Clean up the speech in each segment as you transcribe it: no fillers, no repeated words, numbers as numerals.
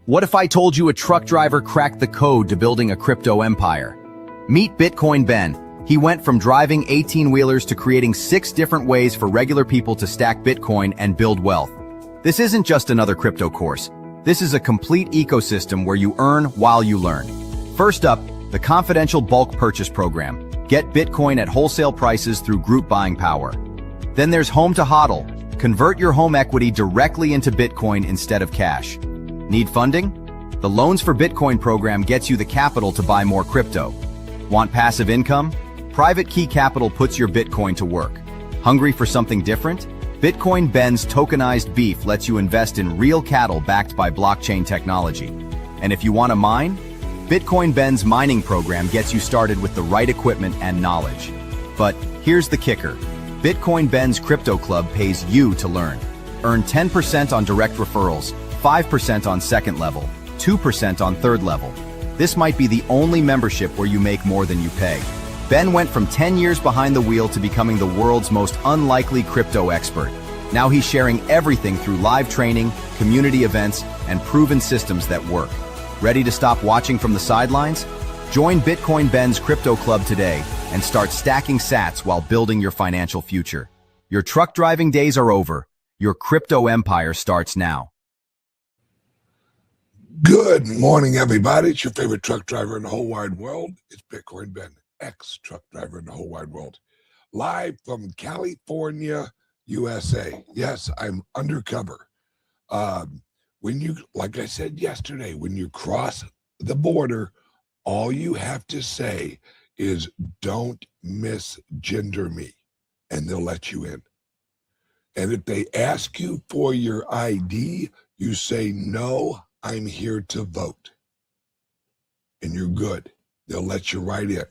What if I told you a truck driver cracked the code to building a crypto empire? Meet Bitcoin Ben. He went from driving 18-wheelers to creating 6 different ways for regular people to stack Bitcoin and build wealth. This isn't just another crypto course. This is a complete ecosystem where you earn while you learn. First up, the confidential bulk purchase program. Get Bitcoin at wholesale prices through group buying power. Then there's Home to HODL. Convert your home equity directly into Bitcoin instead of cash. Need funding? The Loans for Bitcoin program gets you the capital to buy more crypto. Want passive income? Private Key Capital puts your Bitcoin to work. Hungry for something different? Bitcoin Ben's tokenized beef lets you invest in real cattle backed by blockchain technology. And if you want to mine? Bitcoin Ben's mining program gets you started with the right equipment and knowledge. But here's the kicker. Bitcoin Ben's Crypto Club pays you to learn. Earn 10% on direct referrals, 5% on second level, 2% on third level. This might be the only membership where you make more than you pay. Ben went from 10 years behind the wheel to becoming the world's most unlikely crypto expert. Now he's sharing everything through live training, community events, and proven systems that work. Ready to stop watching from the sidelines? Join Bitcoin Ben's Crypto Club today and start stacking sats while building your financial future. Your truck driving days are over. Your crypto empire starts now. Good morning, everybody. It's your favorite truck driver in the whole wide world. It's Bitcoin Ben, ex-truck driver in the whole wide world. Live from California, USA. Yes, I'm undercover. Like I said yesterday, when you cross the border, all you have to say is, "Don't misgender me," and they'll let you in. And if they ask you for your ID, you say, "No, I'm here to vote." And you're good. They'll let you right in.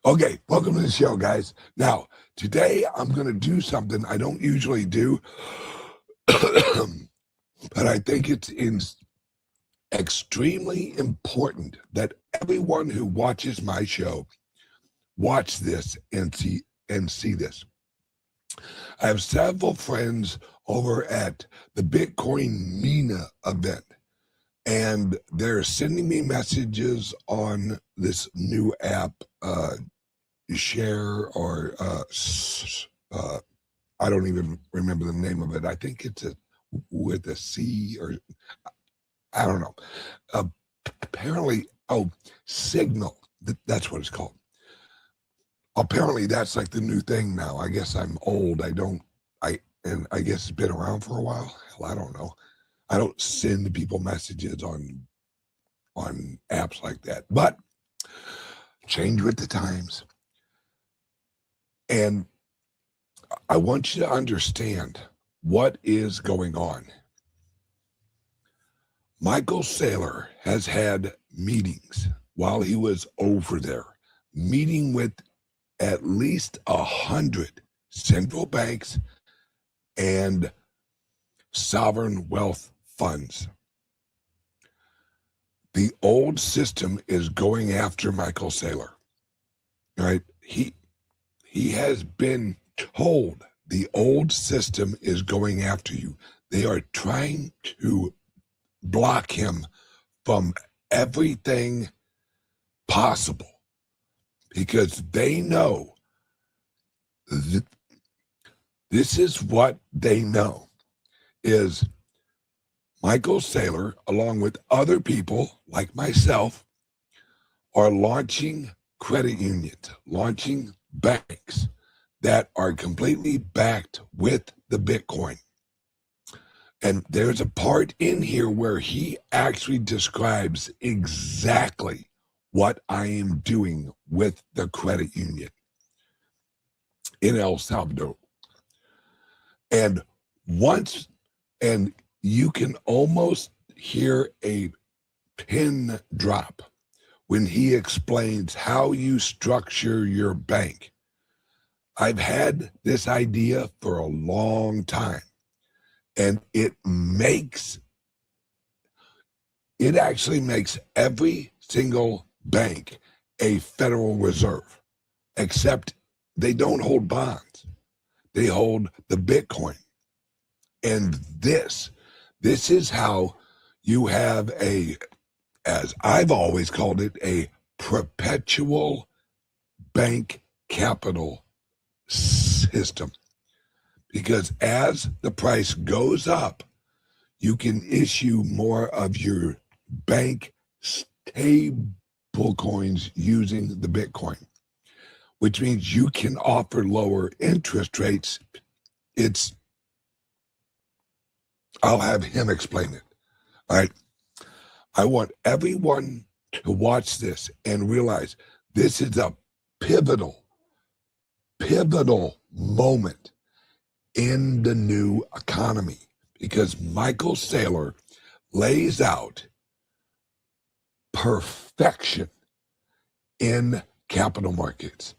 Okay, welcome to the show, guys. Now, today I'm going to do something I don't usually do, but I think it's extremely important that everyone who watches my show watch this and see this. I have several friends over at the Bitcoin MENA event, and they're sending me messages on this new app, Share, or I don't even remember the name of it. I think it's with a C, or I don't know. Apparently, Signal. That's what it's called. Apparently, that's like the new thing now. I guess I'm old. I guess it's been around for a while. Hell, I don't know. I don't send people messages on apps like that. But change with the times. And I want you to understand what is going on. Michael Saylor has had meetings while he was over there, meeting with at least 100 central banks and sovereign wealth funds. The old system is going after Michael Saylor, right? He has been told the old system is going after you. They are trying to block him from everything possible because they know that this is what they know is Michael Saylor, along with other people like myself, are launching credit unions, launching banks that are completely backed with the Bitcoin. And there's a part in here where he actually describes exactly what I am doing with the credit union in El Salvador. And you can almost hear a pin drop when he explains how you structure your bank. I've had this idea for a long time, and it actually makes every single bank a Federal Reserve, except they don't hold bonds. They hold the Bitcoin. And this is how you have as I've always called it, a perpetual bank capital system. Because as the price goes up, you can issue more of your bank stable coins using the Bitcoin, which means you can offer lower interest rates. I'll have him explain it. All right. I want everyone to watch this and realize this is a pivotal moment in the new economy, because Michael Saylor lays out perfection in capital markets.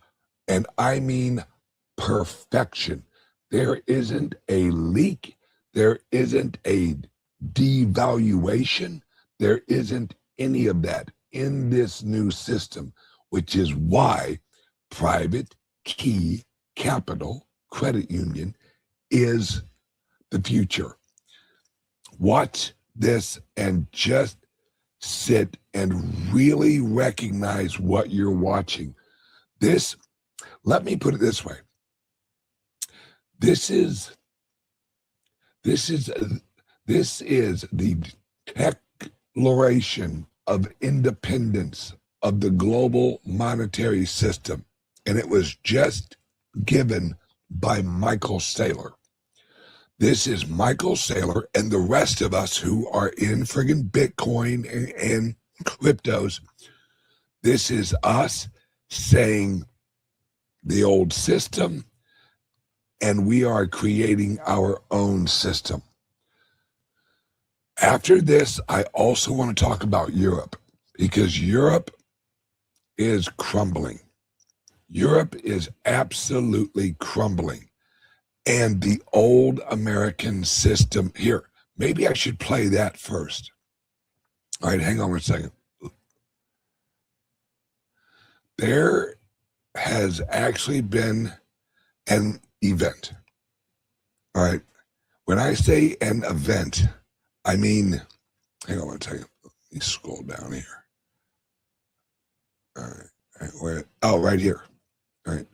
And I mean perfection. There isn't a leak. There isn't a devaluation. There isn't any of that in this new system, which is why private key capital credit union is the future. Watch this and just sit and really recognize what you're watching. This, let me put it this way. This is the declaration of independence of the global monetary system, and it was just given by Michael Saylor. This is Michael Saylor and the rest of us who are in friggin' Bitcoin and cryptos. This is us saying the old system, and we are creating our own system. After this, I also want to talk about Europe, because Europe is crumbling. Europe is absolutely crumbling. And the old American system here, maybe I should play that first. All right, hang on a second. There has actually been an event. All right. When I say an event, I mean, hang on a second. Let me scroll down here. All right. Oh, right here. All right.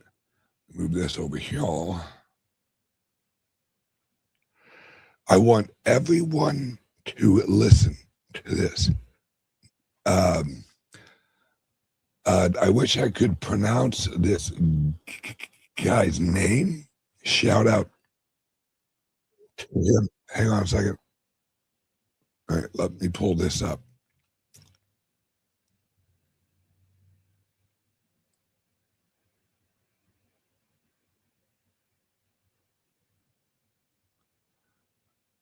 Move this over here. I want everyone to listen to this. I wish I could pronounce this guy's name. Shout out to him. Hang on a second. All right, let me pull this up.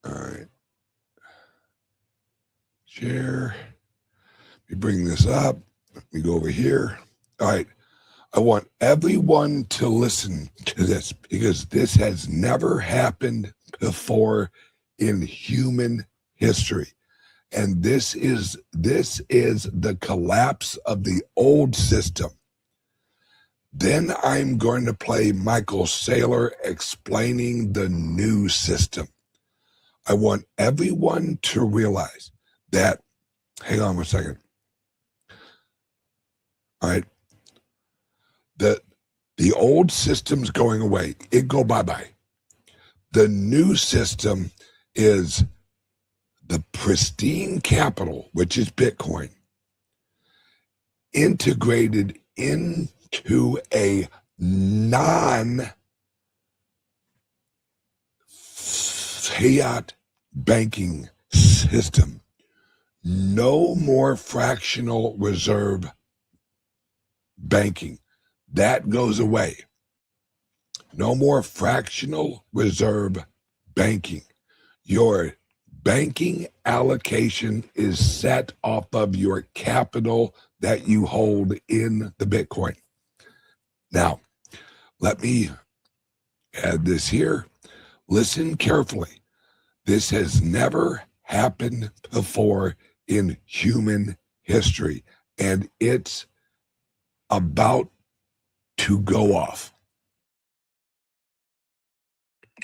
All right. Share. Let me bring this up. Let me go over here. All right. I want everyone to listen to this, because this has never happened before in human history. And this is the collapse of the old system. Then I'm going to play Michael Saylor explaining the new system. I want everyone to realize that, hang on one second. All right. The old system's going away. It go bye-bye. The new system is the pristine capital, which is Bitcoin, integrated into a non-fiat banking system. No more fractional reserve banking. That goes away. No more fractional reserve banking. Your banking allocation is set off of your capital that you hold in the Bitcoin. Now, let me add this here. Listen carefully. This has never happened before in human history, and it's about to go off.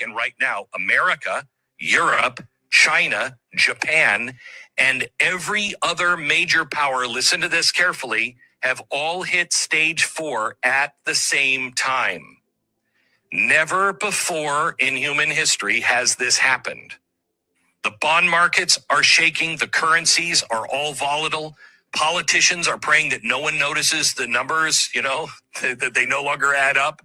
And right now, America, Europe, China, Japan, and every other major power, listen to this carefully, have all hit stage 4 at the same time. Never before in human history has this happened. The bond markets are shaking. The currencies are all volatile. Politicians are praying that no one notices the numbers, that they no longer add up.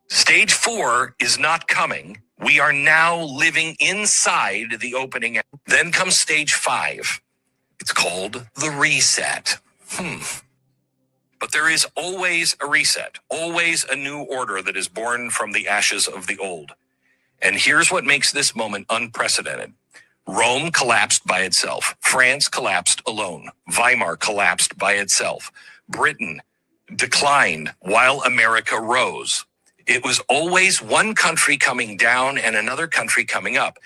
Stage 4 is not coming. We are now living inside the opening. Then comes stage 5. It's called the reset. But there is always a reset, always a new order that is born from the ashes of the old. And here's what makes this moment unprecedented. Rome collapsed by itself. France collapsed alone. Weimar collapsed by itself. Britain declined while America rose. It was always one country coming down and another country coming up.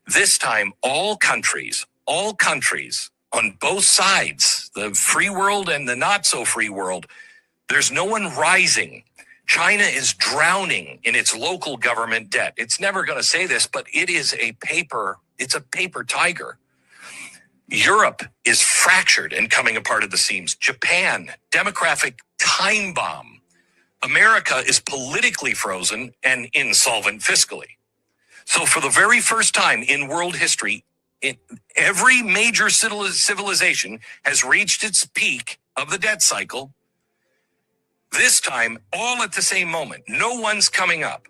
This time, all countries on both sides, the free world and the not so free world, there's no one rising. China is drowning in its local government debt. It's never going to say this, but it's a paper tiger. Europe is fractured and coming apart at the seams. Japan, demographic time bomb. America is politically frozen and insolvent fiscally. So for the very first time in world history, every major civilization has reached its peak of the debt cycle. This time, all at the same moment. No one's coming up.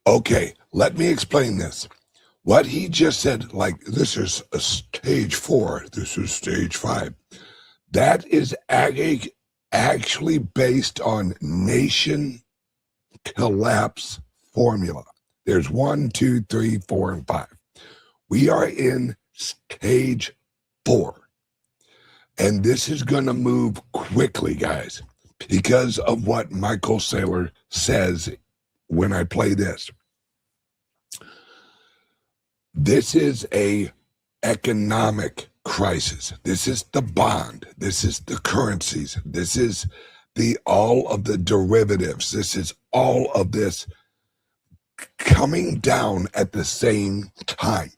Okay, let me explain this. What he just said, like this is a stage 4, this is stage 5. That is actually based on nation collapse formula. There's 1, 2, 3, 4, and 5. We are in stage 4. And this is going to move quickly, guys, because of what Michael Saylor says when I play this. This is a economic crisis. This is the bond. This is the currencies. This is all of the derivatives. This is all of this coming down at the same time.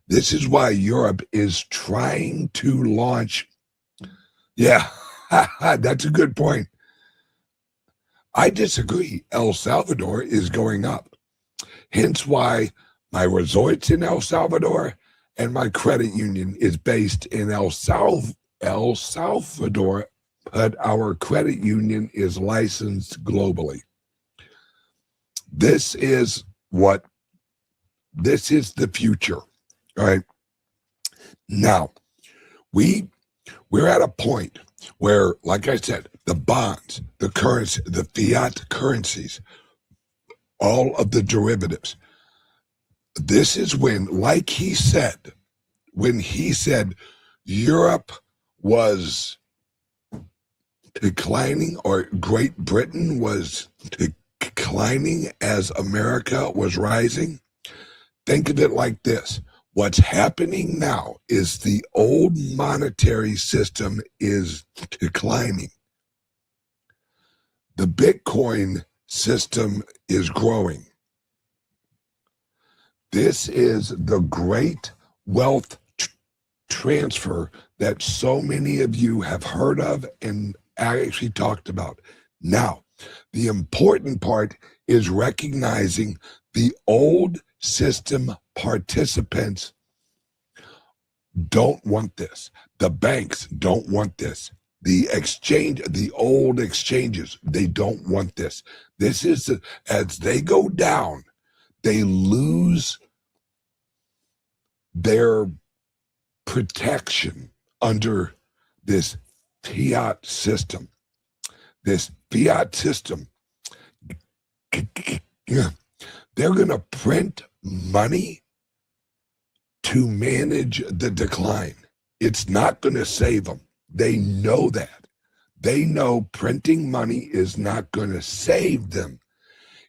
This is why Europe is trying to launch. Yeah, that's a good point. I disagree. El Salvador is going up. Hence why my resorts in El Salvador and my credit union is based in El Salvador, but our credit union is licensed globally. This is the future. All right. Now, we're at a point where, like I said, the bonds, the currency, the fiat currencies, all of the derivatives. This is when, like he said, Europe was declining or Great Britain was declining as America was rising. Think of it like this. What's happening now is the old monetary system is declining. The Bitcoin system is growing. This is the great wealth transfer that so many of you have heard of and actually talked about. Now, the important part is recognizing the old system participants don't want this. The banks don't want this. The old exchanges, they don't want this. This is, as they go down, they lose their protection under this fiat system. This fiat system, they're going to print money to manage the decline. It's not going to save them. They know that. They know printing money is not going to save them.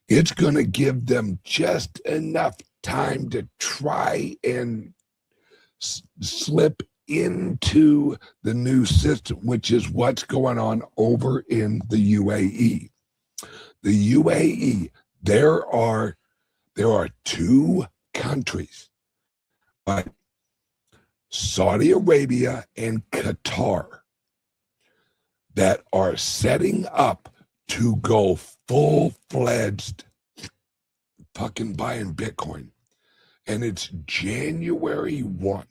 It's going to give them just enough time to try and slip into the new system, which is what's going on over in the UAE. The UAE, there are two countries, but Saudi Arabia and Qatar, that are setting up to go full-fledged fucking buying Bitcoin. And it's January 1.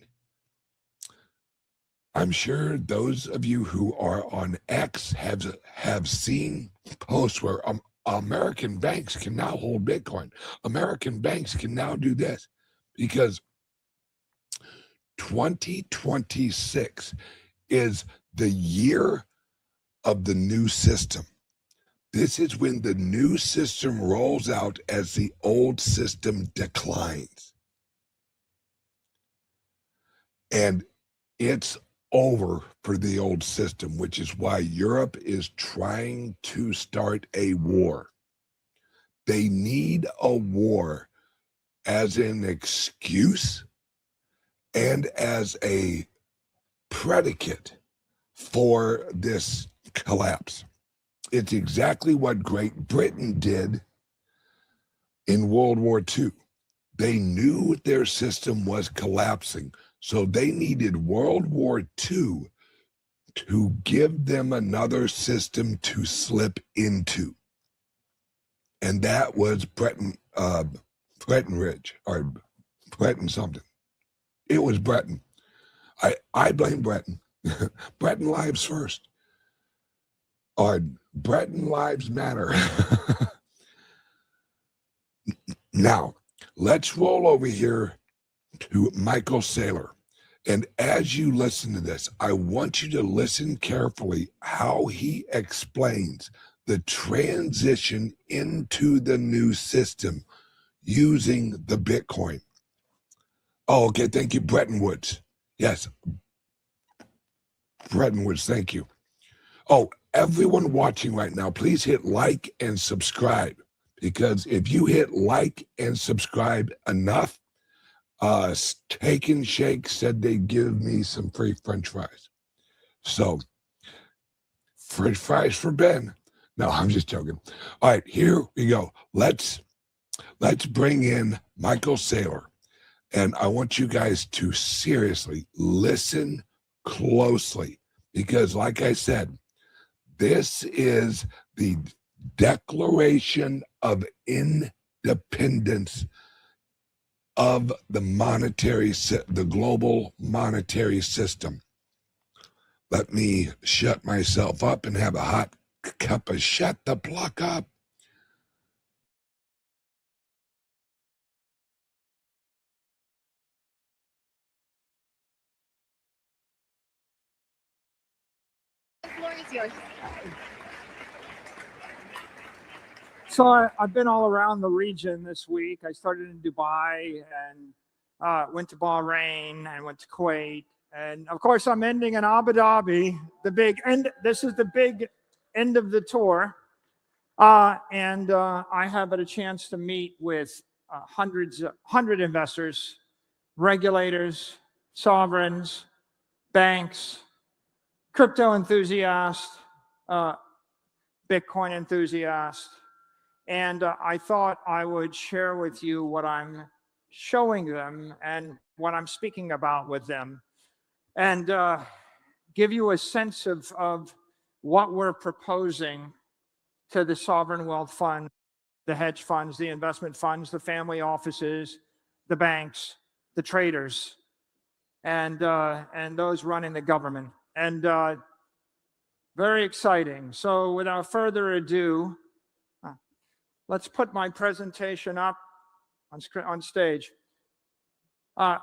I'm sure those of you who are on X have seen posts where American banks can now hold Bitcoin. American banks can now do this because 2026 is the year of the new system. This is when the new system rolls out as the old system declines. And it's over for the old system, which is why Europe is trying to start a war. They need a war as an excuse and as a predicate for this collapse. It's exactly what Great Britain did in World War II. They knew their system was collapsing, so they needed World War II to give them another system to slip into. And that was Bretton Ridge, or Bretton something. It was Bretton. I blame Bretton. Bretton lives first. Or Bretton lives matter. Now, let's roll over here to Michael Saylor. And as you listen to this, I want you to listen carefully how he explains the transition into the new system using the Bitcoin. Oh, okay. Thank you, Bretton Woods. Yes. Bretton Woods, thank you. Oh, everyone watching right now, please hit like and subscribe, because if you hit like and subscribe enough, Steak and Shake said they'd give me some free French fries. So, French fries for Ben. No, I'm just joking. All right, here we go. Let's bring in Michael Saylor. And I want you guys to seriously listen closely, because like I said, this is the Declaration of Independence of the global monetary system. Let me shut myself up and have a hot cup of shut the pluck up. The floor is yours. So I've been all around the region this week. I started in Dubai and went to Bahrain and went to Kuwait. And of course, I'm ending in Abu Dhabi, the big end. This is the big end of the tour. I have had a chance to meet with 100 investors, regulators, sovereigns, banks, crypto enthusiasts, Bitcoin enthusiasts. And I thought I would share with you what I'm showing them and what I'm speaking about with them, and give you a sense of what we're proposing to the sovereign wealth fund, the hedge funds, the investment funds, the family offices, the banks, the traders, and those running the government. And very exciting. So without further ado, let's put my presentation up on stage. I'll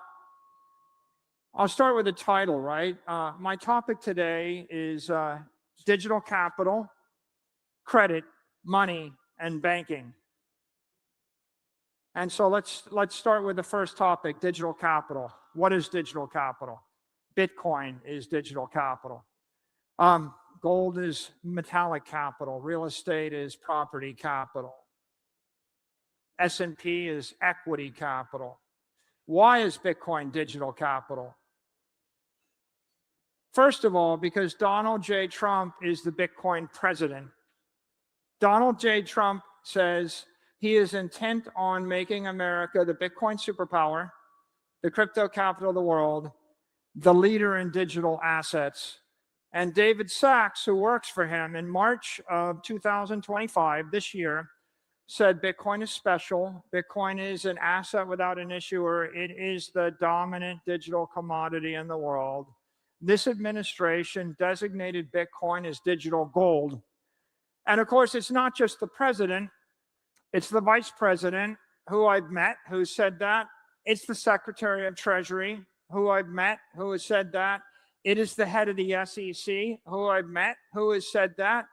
start with the title, right? My topic today is digital capital, credit, money, and banking. And so let's start with the first topic, digital capital. What is digital capital? Bitcoin is digital capital. Gold is metallic capital. Real estate is property capital. S&P is equity capital. Why is Bitcoin digital capital? First of all, because Donald J. Trump is the Bitcoin president. Donald J. Trump says he is intent on making America the Bitcoin superpower, the crypto capital of the world, the leader in digital assets. And David Sachs, who works for him, in March of 2025, this year, said Bitcoin is special. Bitcoin is an asset without an issuer. It is the dominant digital commodity in the world. This administration designated Bitcoin as digital gold. And of course, it's not just the president, it's the vice president who I've met who said that. It's the Secretary of Treasury who I've met who has said that. It is the head of the SEC who I've met who has said that.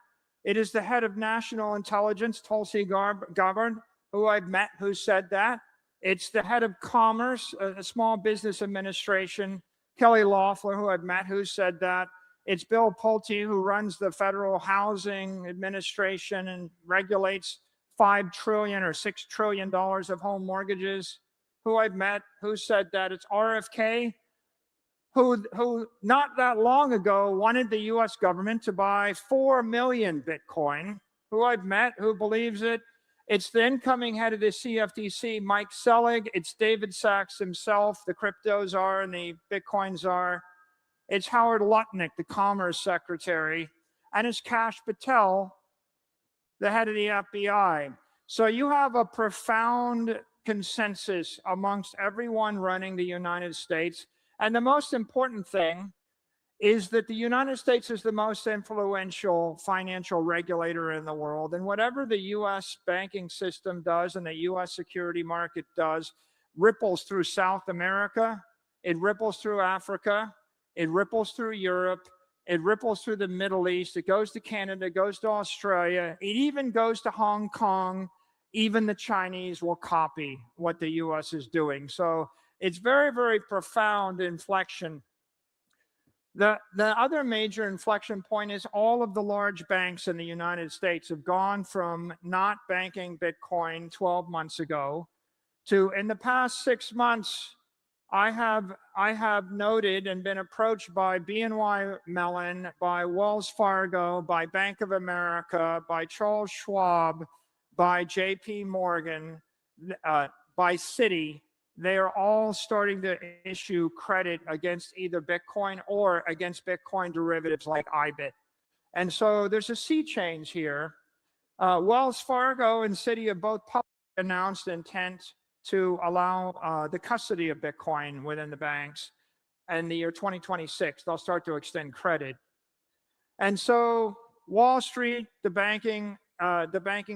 It is the head of national intelligence, Tulsi Gabbard, who I've met who said that. It's the head of commerce, a small business administration, Kelly Loeffler, who I've met who said that. It's Bill Pulte, who runs the Federal Housing Administration and regulates $5 trillion or $6 trillion of home mortgages, who I've met who said that. It's RFK, who not that long ago wanted the US government to buy 4 million Bitcoin, who I've met who believes it. It's the incoming head of the CFTC, Mike Selig. It's David Sachs himself, the crypto czar and the Bitcoin czar. It's Howard Lutnick, the Commerce Secretary, and it's Kash Patel, the head of the FBI. So you have a profound consensus amongst everyone running the United States. And the most important thing is that the United States is the most influential financial regulator in the world. And whatever the US banking system does and the US security market does ripples through South America, it ripples through Africa, it ripples through Europe, it ripples through the Middle East, it goes to Canada, it goes to Australia, it even goes to Hong Kong. Even the Chinese will copy what the US is doing. So it's very, very profound inflection. The other major inflection point is all of the large banks in the United States have gone from not banking Bitcoin 12 months ago to, in the past 6 months, I have noted and been approached by BNY Mellon, by Wells Fargo, by Bank of America, by Charles Schwab, by JP Morgan, by Citi. They are all starting to issue credit against either Bitcoin or against Bitcoin derivatives like IBIT. And so there's a sea change here. Wells Fargo and Citi have both publicly announced intent to allow the custody of Bitcoin within the banks. In the year 2026, they'll start to extend credit. And so Wall Street, the banking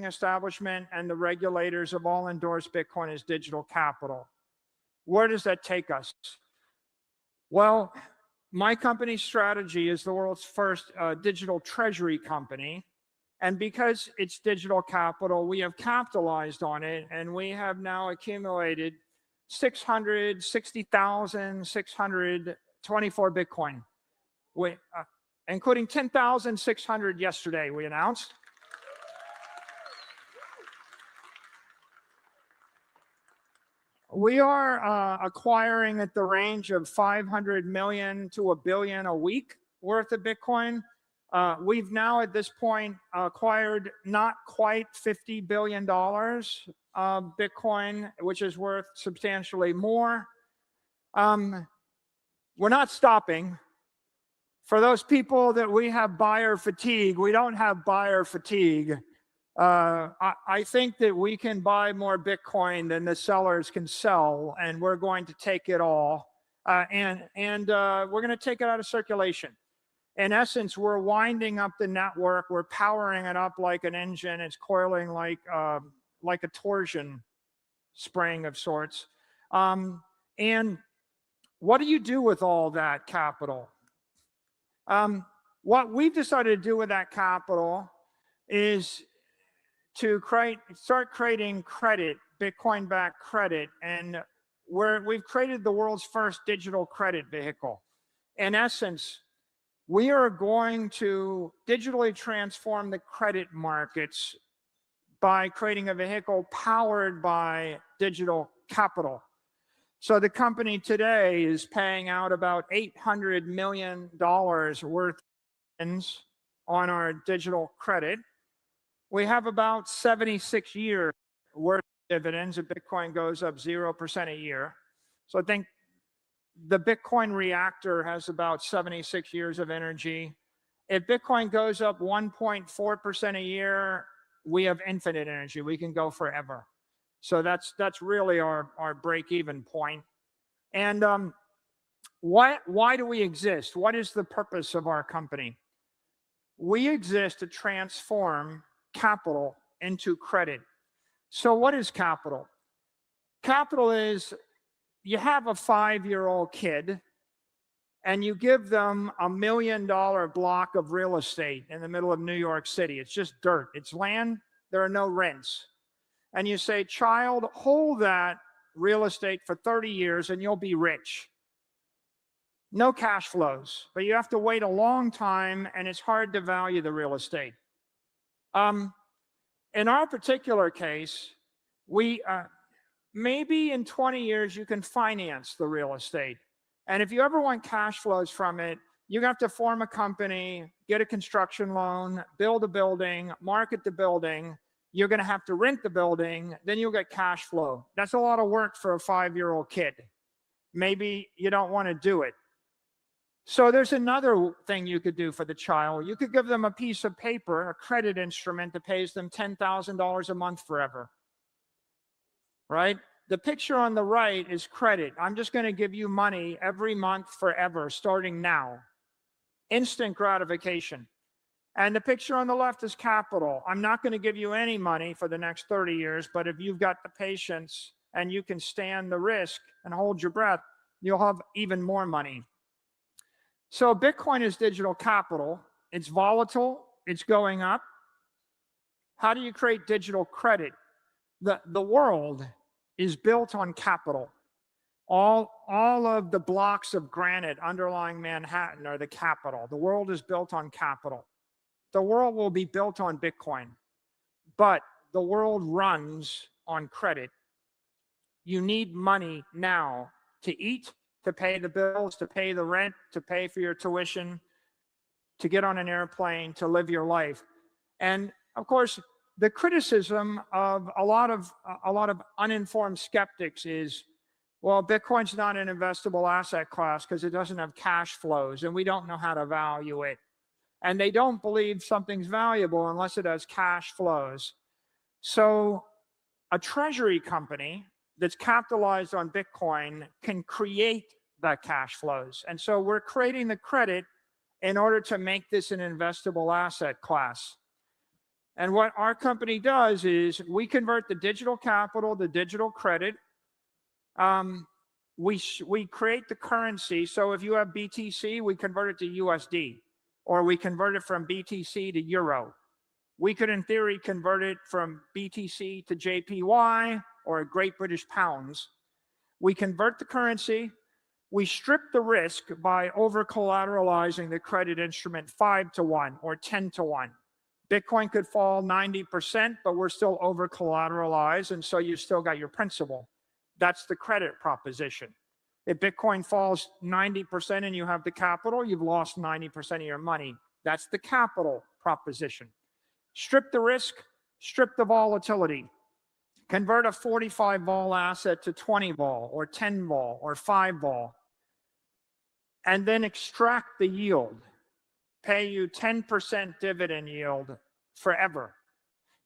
establishment, and the regulators have all endorsed Bitcoin as digital capital. Where does that take us? Well, my company's strategy is the world's first digital treasury company. And because it's digital capital, we have capitalized on it, and we have now accumulated 660,624 Bitcoin, including 10,600 yesterday, we announced. We are acquiring at the range of 500 million to $1 billion a week worth of Bitcoin. We've now at this point acquired not quite $50 billion of Bitcoin, which is worth substantially more. We're not stopping. For those people that we have buyer fatigue, we don't have buyer fatigue. I think that we can buy more Bitcoin than the sellers can sell, and we're going to take it all. And we're going to take it out of circulation. In essence, we're winding up the network. We're powering it up like an engine. It's coiling like a torsion spring of sorts. And what do you do with all that capital? What we've decided to do with that capital is to start creating credit, Bitcoin-backed credit, and we've created the world's first digital credit vehicle. In essence, we are going to digitally transform the credit markets by creating a vehicle powered by digital capital. So the company today is paying out about $800 million worth on our digital credit. We have about 76 years worth of dividends if Bitcoin goes up 0% a year. So I think the Bitcoin reactor has about 76 years of energy. If Bitcoin goes up 1.4% a year, we have infinite energy. We can go forever. So that's really our break-even point. And why do we exist? What is the purpose of our company? We exist to transform capital into credit. So what is capital? Capital is, you have a 5-year-old kid and you give them $1 million block of real estate in the middle of New York City. It's just dirt. It's land. There are no rents. And you say, child, hold that real estate for 30 years and you'll be rich. No cash flows, but you have to wait a long time and it's hard to value the real estate. In our particular case, we maybe in 20 years you can finance the real estate. And if you ever want cash flows from it, you have to form a company, get a construction loan, build a building, market the building. You're going to have to rent the building, then you'll get cash flow. That's a lot of work for a 5-year-old kid. Maybe you don't want to do it. So there's another thing you could do for the child. You could give them a piece of paper, a credit instrument that pays them $10,000 a month forever, right? The picture on the right is credit. I'm just going to give you money every month forever, starting now. Instant gratification. And the picture on the left is capital. I'm not going to give you any money for the next 30 years, but if you've got the patience and you can stand the risk and hold your breath, you'll have even more money. So Bitcoin is digital capital. It's volatile. It's going up. How do you create digital credit? The world is built on capital. All of the blocks of granite underlying Manhattan are the capital. The world is built on capital. The world will be built on Bitcoin, but the world runs on credit. You need money now to eat, to pay the bills, to pay the rent, to pay for your tuition, to get on an airplane, to live your life. And of course, the criticism of a lot of uninformed skeptics is, well, Bitcoin's not an investable asset class because it doesn't have cash flows and we don't know how to value it. And they don't believe something's valuable unless it has cash flows. So a treasury company that's capitalized on Bitcoin can create that cash flows. And so we're creating the credit in order to make this an investable asset class. And what our company does is we convert the digital capital to digital credit. We create the currency. So if you have BTC, we convert it to USD, or we convert it from BTC to Euro. We could, in theory, convert it from BTC to JPY or Great British Pounds. We convert the currency. We strip the risk by over-collateralizing the credit instrument 5-to-1 or 10-to-1. Bitcoin could fall 90%, but we're still over-collateralized, and so you've still got your principal. That's the credit proposition. If Bitcoin falls 90% and you have the capital, you've lost 90% of your money. That's the capital proposition. Strip the risk, strip the volatility. Convert a 45 vol asset to 20 vol or 10 vol or 5 vol. And then extract the yield. Pay you 10% dividend yield forever.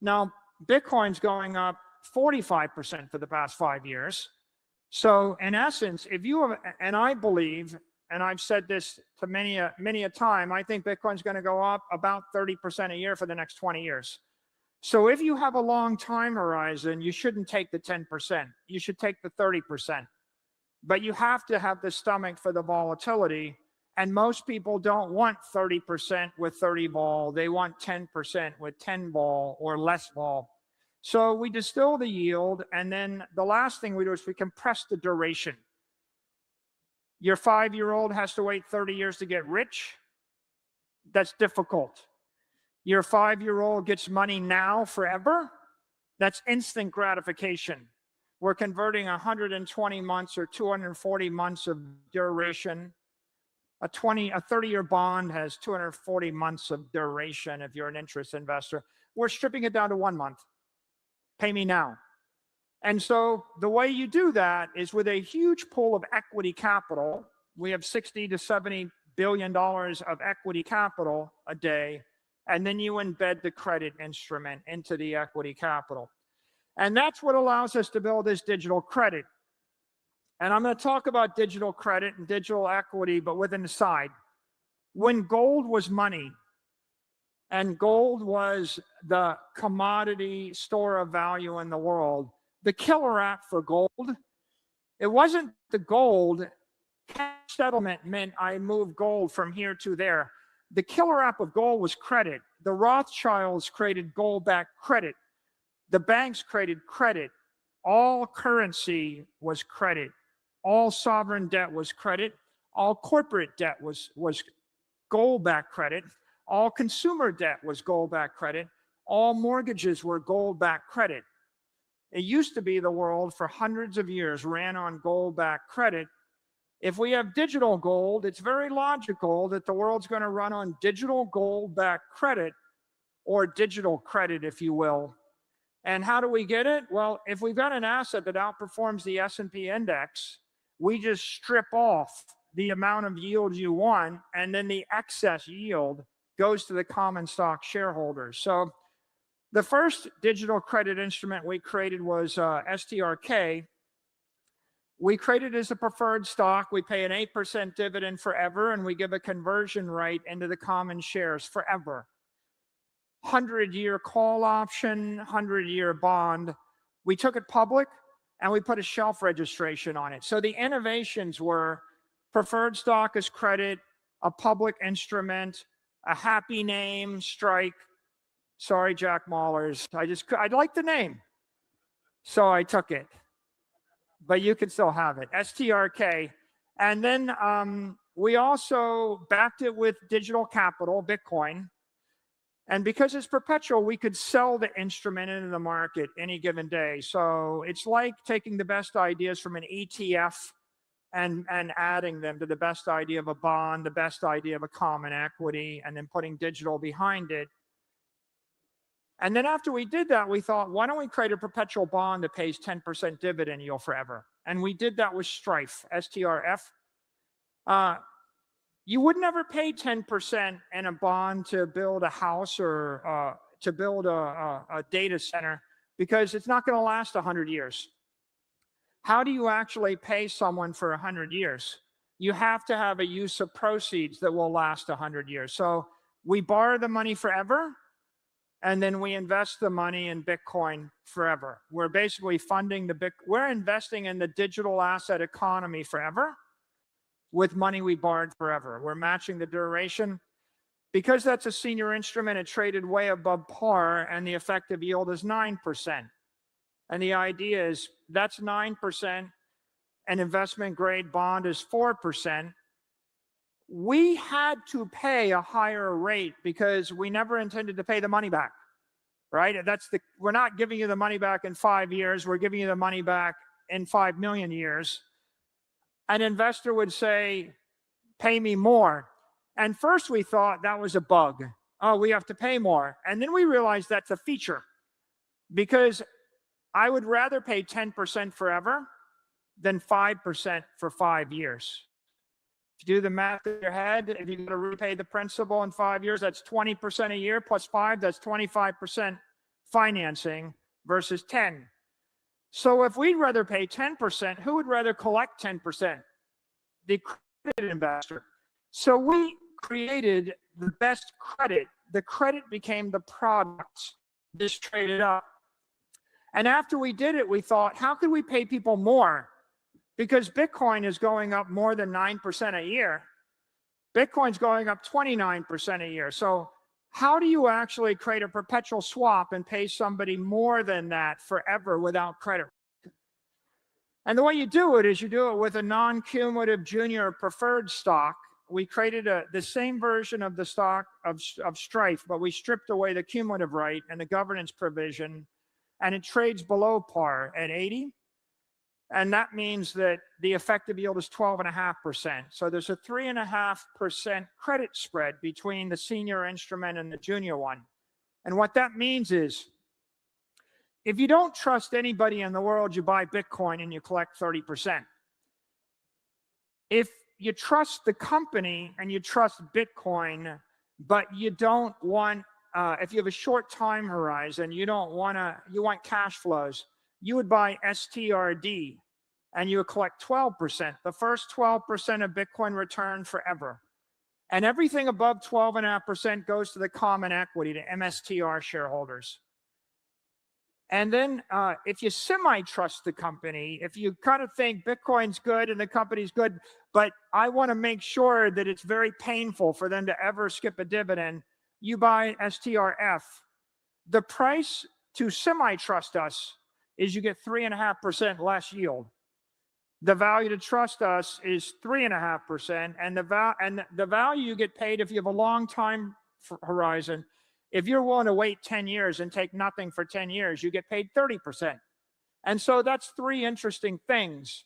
Now, Bitcoin's going up 45% for the past 5 years. So in essence, if you have, and I believe, and I've said this to many a time, I think Bitcoin's going to go up about 30% a year for the next 20 years. So if you have a long time horizon, you shouldn't take the 10%. You should take the 30%. But you have to have the stomach for the volatility. And most people don't want 30% with 30 vol. They want 10% with 10 vol or less vol. So we distill the yield. And then the last thing we do is we compress the duration. Your 5-year-old has to wait 30 years to get rich. That's difficult. Your 5-year-old gets money now forever. That's instant gratification. We're converting 120 months or 240 months of duration. A 30-year bond has 240 months of duration if you're an interest investor. We're stripping it down to 1 month. Pay me now. And so the way you do that is with a huge pool of equity capital. We have 60 to 70 billion dollars of equity capital a day, and then you embed the credit instrument into the equity capital. And that's what allows us to build this digital credit. And I'm going to talk about digital credit and digital equity, but with an aside. When gold was money, and gold was the commodity store of value in the world, the killer app for gold, it wasn't the gold. Cash settlement meant I moved gold from here to there. The killer app of gold was credit. The Rothschilds created gold-backed credit. The banks created credit. All currency was credit. All sovereign debt was credit. All corporate debt was gold-backed credit. All consumer debt was gold-backed credit. All mortgages were gold-backed credit. It used to be the world for hundreds of years ran on gold-backed credit. If we have digital gold, it's very logical that the world's going to run on digital gold-backed credit, or digital credit, if you will. And how do we get it? Well, if we've got an asset that outperforms the S&P index, we just strip off the amount of yield you want, and then the excess yield goes to the common stock shareholders. So the first digital credit instrument we created was STRK. We created it as a preferred stock. We pay an 8% dividend forever, and we give a conversion right into the common shares forever. 100-year call option, 100-year bond. We took it public, and we put a shelf registration on it. So the innovations were preferred stock as credit, a public instrument, a happy name, strike. Sorry, Jack Mahlers. I like the name, so I took it. But you can still have it, STRK. And then we also backed it with digital capital, Bitcoin. And because it's perpetual, we could sell the instrument into the market any given day. So it's like taking the best ideas from an ETF and adding them to the best idea of a bond, the best idea of a common equity, and then putting digital behind it. And then after we did that, we thought, why don't we create a perpetual bond that pays 10% dividend yield forever? And we did that with Strife, STRF. You would never pay 10% in a bond to build a house or to build a data center, because it's not going to last 100 years. How do you actually pay someone for 100 years? You have to have a use of proceeds that will last 100 years. So we borrow the money forever, and then we invest the money in Bitcoin forever. We're basically funding we're investing in the digital asset economy forever with money we borrowed forever. We're matching the duration. Because that's a senior instrument, it traded way above par, and the effective yield is 9%. And the idea is that's 9%, an investment grade bond is 4%. We had to pay a higher rate because we never intended to pay the money back, right? We're not giving you the money back in 5 years. We're giving you the money back in 5 million years. An investor would say, pay me more. And first we thought that was a bug. Oh, we have to pay more. And then we realized that's a feature, because I would rather pay 10% forever than 5% for 5 years. If you do the math in your head, if you're going to repay the principal in 5 years, that's 20% a year plus 5, that's 25% financing versus 10. So if we'd rather pay 10%, who would rather collect 10%? The credit investor. So we created the best credit. The credit became the product. This traded up. And after we did it, we thought, how could we pay people more? Because Bitcoin is going up more than 9% a year. Bitcoin's going up 29% a year. So how do you actually create a perpetual swap and pay somebody more than that forever without credit? And the way you do it is you do it with a non-cumulative junior preferred stock. We created the same version of the stock of Strife, but we stripped away the cumulative right and the governance provision, and it trades below par at 80. And that means that the effective yield is 12.5%. So there's a 3.5% credit spread between the senior instrument and the junior one. And what that means is, if you don't trust anybody in the world, you buy Bitcoin and you collect 30%. If you trust the company and you trust Bitcoin, but you don't want, if you have a short time horizon, you want cash flows, you would buy STRD and you would collect 12%, the first 12% of Bitcoin return forever. And everything above 12.5% goes to the common equity, to MSTR shareholders. And then if you semi-trust the company, if you kind of think Bitcoin's good and the company's good, but I want to make sure that it's very painful for them to ever skip a dividend, you buy STRF. The price to semi-trust us is you get 3.5% less yield. The value to trust us is 3.5%, and the value you get paid if you have a long time horizon. If you're willing to wait 10 years and take nothing for 10 years, you get paid 30%. And so that's three interesting things.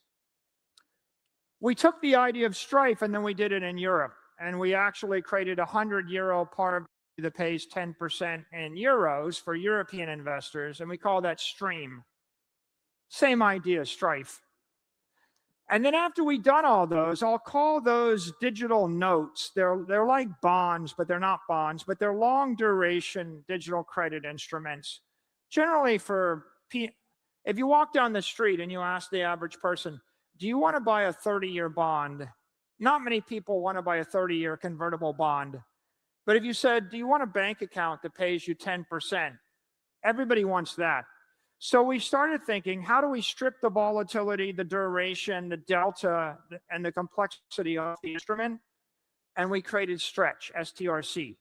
We took the idea of Strife and then we did it in Europe. And we actually created a 100-euro par that pays 10% in euros for European investors. And we call that Stream. Same idea, Strife. And then after we've done all those, I'll call those digital notes. They're like bonds, but they're not bonds, but they're long duration digital credit instruments. Generally if you walk down the street and you ask the average person, do you want to buy a 30-year bond? Not many people want to buy a 30-year convertible bond. But if you said, do you want a bank account that pays you 10%? Everybody wants that. So we started thinking, how do we strip the volatility, the duration, the delta, and the complexity of the instrument? And we created Stretch, STRC.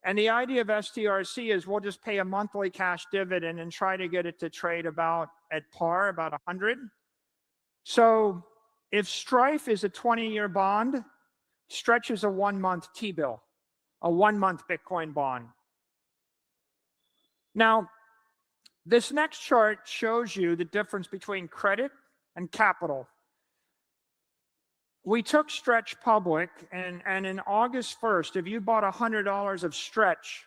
And the idea of STRC is we'll just pay a monthly cash dividend and try to get it to trade about at par, about 100. So if Strife is a 20-year bond, Stretch is a 1-month T-bill, a 1-month Bitcoin bond. Now, this next chart shows you the difference between credit and capital. We took Stretch public, and in August 1st, if you bought $100 of Stretch,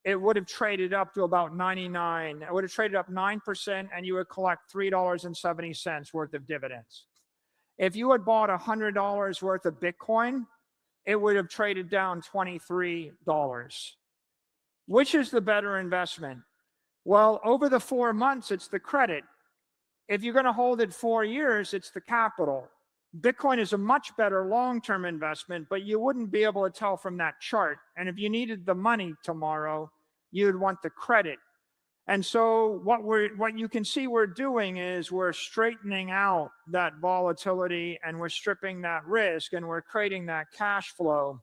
it would have traded up to about 99. It would have traded up 9%, and you would collect $3.70 worth of dividends. If you had bought $100 worth of Bitcoin, it would have traded down $23. Which is the better investment? Well, over the 4 months, it's the credit. If you're going to hold it 4 years, it's the capital. Bitcoin is a much better long-term investment, but you wouldn't be able to tell from that chart. And if you needed the money tomorrow, you'd want the credit. And so what you can see we're doing is we're straightening out that volatility and we're stripping that risk and we're creating that cash flow.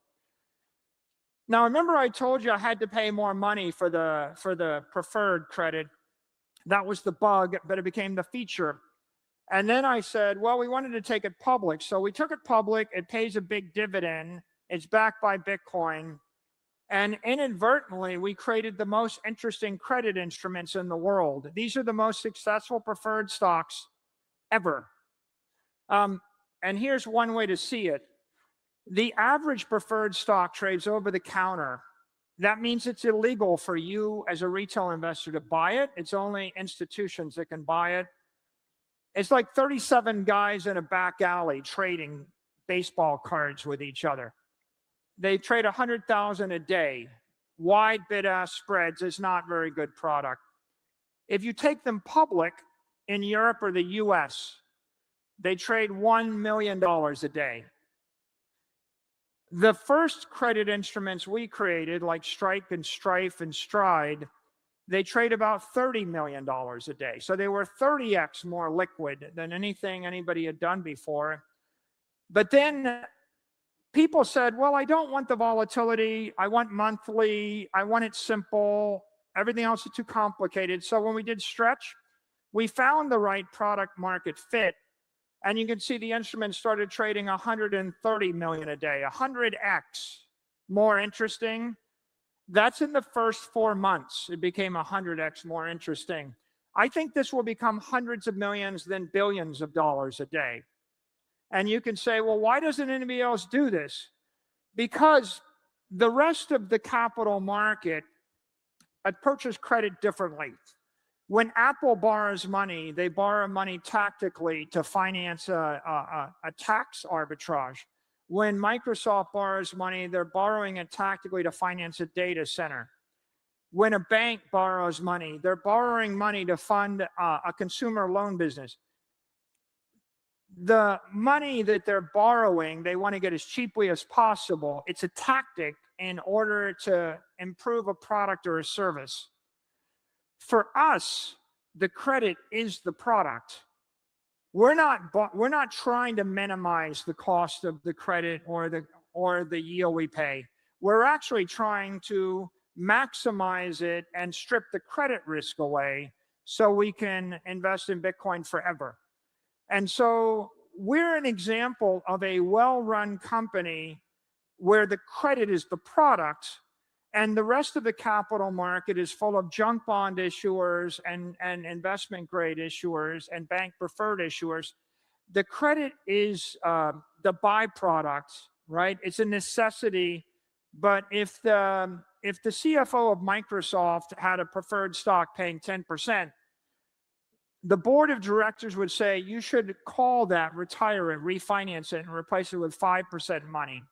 Now, remember I told you I had to pay more money for the preferred credit. That was the bug, but it became the feature. And then I said, well, we wanted to take it public. So we took it public. It pays a big dividend. It's backed by Bitcoin. And inadvertently, we created the most interesting credit instruments in the world. These are the most successful preferred stocks ever. And here's one way to see it. The average preferred stock trades over the counter. That means it's illegal for you as a retail investor to buy it. It's only institutions that can buy it. It's like 37 guys in a back alley trading baseball cards with each other. They trade 100,000 a day. Wide bid-ask spreads is not very good product. If you take them public in Europe or the US, they trade $1 million a day. The first credit instruments we created, like Strike and Strife and Stride, they trade about $30 million a day. So they were 30x more liquid than anything anybody had done before. But then people said, well, I don't want the volatility. I want monthly. I want it simple. Everything else is too complicated. So when we did Stretch, we found the right product market fit. And you can see the instrument started trading 130 million a day, 100x more interesting. That's in the first 4 months. It became 100x more interesting. I think this will become hundreds of millions, then billions of dollars a day. And you can say, well, why doesn't anybody else do this? Because the rest of the capital market purchase credit differently. When Apple borrows money, they borrow money tactically to finance a tax arbitrage. When Microsoft borrows money, they're borrowing it tactically to finance a data center. When a bank borrows money, they're borrowing money to fund a consumer loan business. The money that they're borrowing, they want to get as cheaply as possible. It's a tactic in order to improve a product or a service. For us, the credit is the product. We're not trying to minimize the cost of the credit or the yield we pay. We're actually trying to maximize it and strip the credit risk away so we can invest in Bitcoin forever. And so we're an example of a well-run company where the credit is the product and the rest of the capital market is full of junk bond issuers and investment grade issuers and bank preferred issuers. The credit is the byproduct, right? It's a necessity. But if the CFO of Microsoft had a preferred stock paying 10%, the board of directors would say, you should call that, retire it, refinance it, and replace it with 5% money.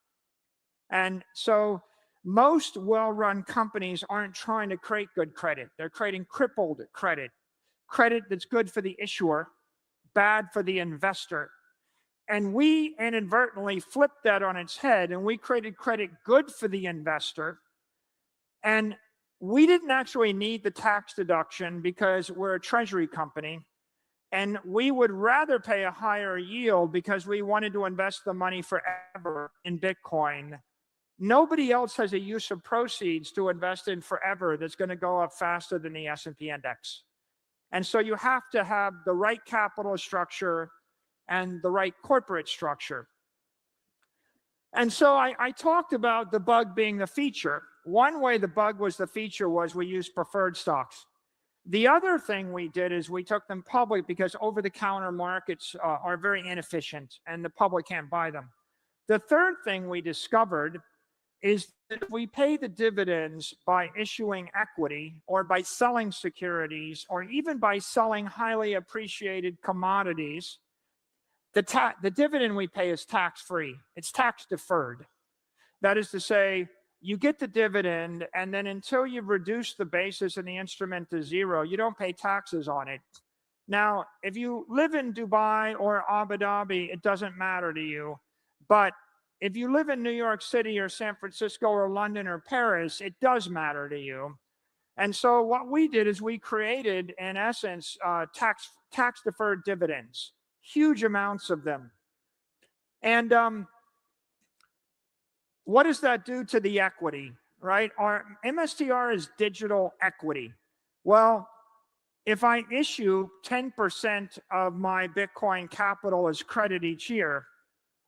And so most well-run companies aren't trying to create good credit. They're creating crippled credit, credit that's good for the issuer, bad for the investor. And we inadvertently flipped that on its head, and we created credit good for the investor. And we didn't actually need the tax deduction because we're a treasury company. And we would rather pay a higher yield because we wanted to invest the money forever in Bitcoin. Nobody else has a use of proceeds to invest in forever that's going to go up faster than the S&P index. And so you have to have the right capital structure and the right corporate structure. And so I talked about the bug being the feature. One way the bug was the feature was we used preferred stocks. The other thing we did is we took them public because over-the-counter markets are very inefficient and the public can't buy them. The third thing we discovered is that if we pay the dividends by issuing equity or by selling securities or even by selling highly appreciated commodities, the dividend we pay is tax-free. It's tax-deferred. That is to say, you get the dividend, and then until you've reduced the basis in the instrument to zero, you don't pay taxes on it. Now, if you live in Dubai or Abu Dhabi, it doesn't matter to you. But if you live in New York City or San Francisco or London or Paris, it does matter to you. And so what we did is we created, in essence, tax-deferred dividends, huge amounts of them. And what does that do to the equity, right? Our MSTR is digital equity. Well, if I issue 10% of my Bitcoin capital as credit each year,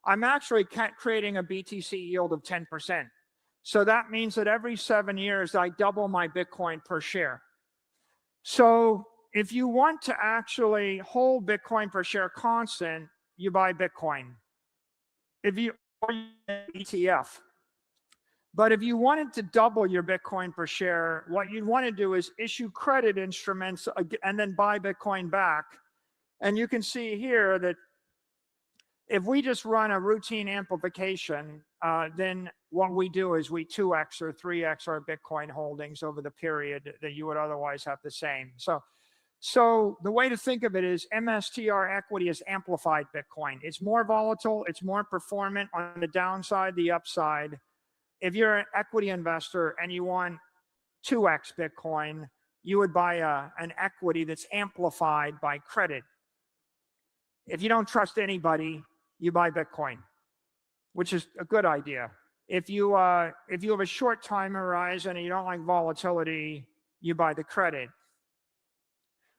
I'm actually creating a BTC yield of 10%. So that means that every 7 years, I double my Bitcoin per share. So if you want to actually hold Bitcoin per share constant, you buy Bitcoin. If you ETF. But if you wanted to double your Bitcoin per share, what you'd want to do is issue credit instruments and then buy Bitcoin back. And you can see here that if we just run a routine amplification, then what we do is we 2x or 3x our Bitcoin holdings over the period that you would otherwise have the same. So the way to think of it is MSTR equity is amplified Bitcoin. It's more volatile. It's more performant on the downside, the upside. If you're an equity investor and you want 2x Bitcoin, you would buy an equity that's amplified by credit. If you don't trust anybody, you buy Bitcoin, which is a good idea. If you have a short time horizon and you don't like volatility, you buy the credit.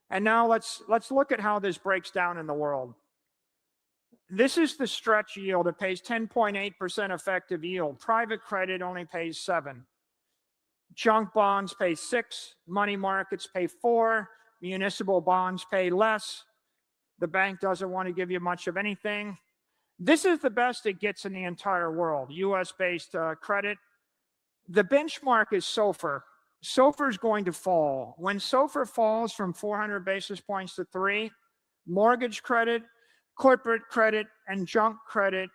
And now let's look at how this breaks down in the world. This is the stretch yield. It pays 10.8% effective yield. Private credit only pays 7. Junk bonds pay 6. Money markets pay 4. Municipal bonds pay less. The bank doesn't want to give you much of anything. This is the best it gets in the entire world, US-based credit. The benchmark is SOFR. SOFR is going to fall. When SOFR falls from 400 basis points to 3, mortgage credit, corporate credit, and junk credit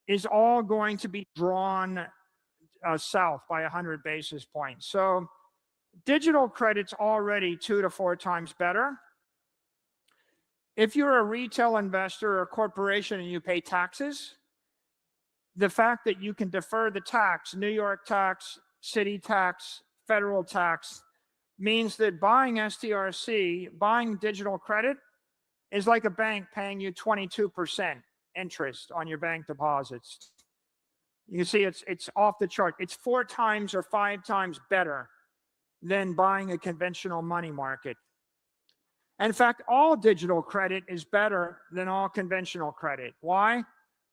is all going to be drawn south by 100 basis points. So digital credit's already 2 to 4 times better. If you're a retail investor or a corporation and you pay taxes, the fact that you can defer the tax, New York tax, city tax, federal tax, means that buying STRC, buying digital credit, is like a bank paying you 22% interest on your bank deposits. You see, it's off the chart. It's 4 times or 5 times better than buying a conventional money market. In fact, all digital credit is better than all conventional credit. Why?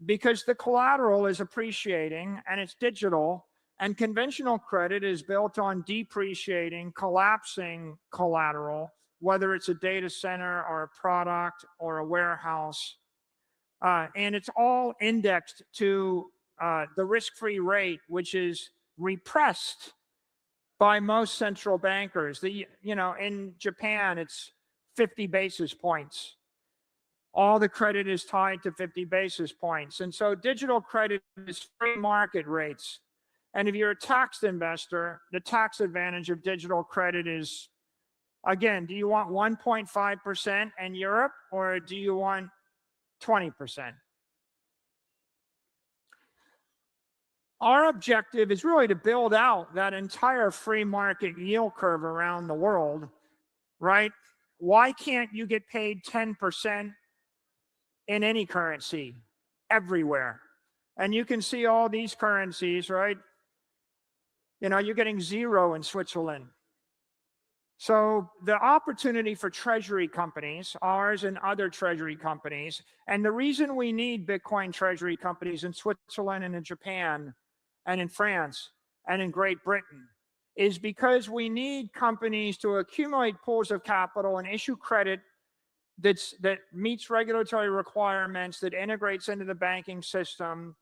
Because the collateral is appreciating and it's digital, and conventional credit is built on depreciating, collapsing collateral, whether it's a data center or a product or a warehouse. And it's all indexed to the risk-free rate, which is repressed by most central bankers. In Japan, it's 50 basis points. All the credit is tied to 50 basis points. And so digital credit is free market rates. And if you're a taxed investor, the tax advantage of digital credit is, again, do you want 1.5% in Europe, or do you want 20%? Our objective is really to build out that entire free market yield curve around the world, right? Why can't you get paid 10% in any currency everywhere? And you can see all these currencies, right? You're getting 0 in Switzerland. So the opportunity for treasury companies, ours and other treasury companies, and the reason we need Bitcoin treasury companies in Switzerland and in Japan and in France and in Great Britain, is because we need companies to accumulate pools of capital and issue credit that meets regulatory requirements, that integrates into the banking system,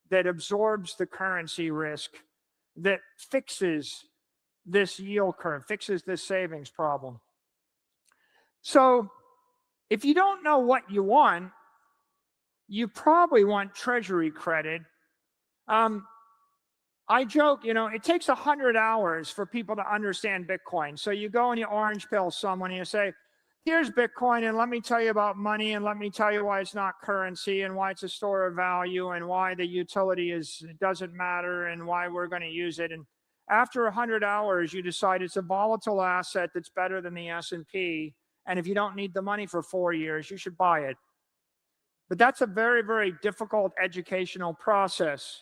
that absorbs the currency risk, that fixes this yield curve, fixes this savings problem. So if you don't know what you want, you probably want treasury credit. I joke, it takes 100 hours for people to understand Bitcoin. So you go and you orange pill someone and you say, here's Bitcoin, and let me tell you about money, and let me tell you why it's not currency, and why it's a store of value, and why the utility doesn't matter, and why we're going to use it. And after 100 hours, you decide it's a volatile asset that's better than the S&P. And if you don't need the money for 4 years, you should buy it. But that's a very, very difficult educational process.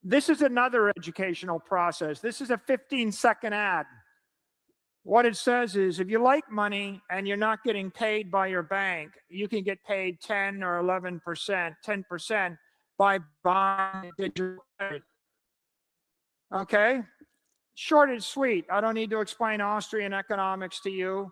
This is another educational process. This is a 15-second ad. What it says is, if you like money and you're not getting paid by your bank, you can get paid 10 or 11%, 10% by buying digital credit. Okay? Short and sweet. I don't need to explain Austrian economics to you.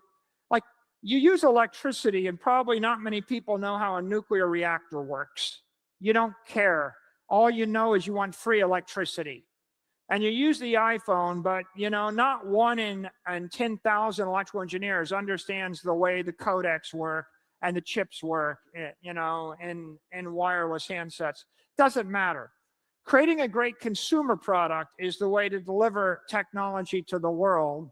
Like, you use electricity, and probably not many people know how a nuclear reactor works. You don't care. All you know is you want free electricity. And you use the iPhone, but not 1 in 10,000 electrical engineers understands the way the codecs work and the chips work, in wireless handsets. Doesn't matter. Creating a great consumer product is the way to deliver technology to the world.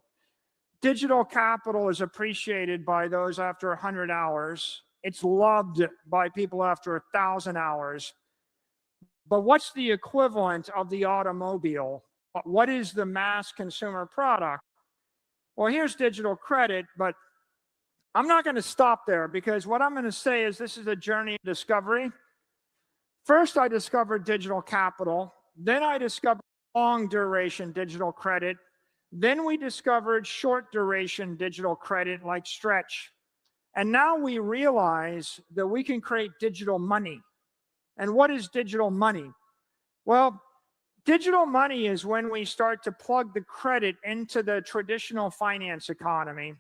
Digital capital is appreciated by those after 100 hours. It's loved by people after 1,000 hours. But what's the equivalent of the automobile? What is the mass consumer product? Well, here's digital credit, but I'm not going to stop there, because what I'm going to say is this is a journey of discovery. First, I discovered digital capital. Then I discovered long duration digital credit. Then we discovered short duration digital credit like Stretch. And now we realize that we can create digital money. And what is digital money? Well, digital money is when we start to plug the credit into the traditional finance economy.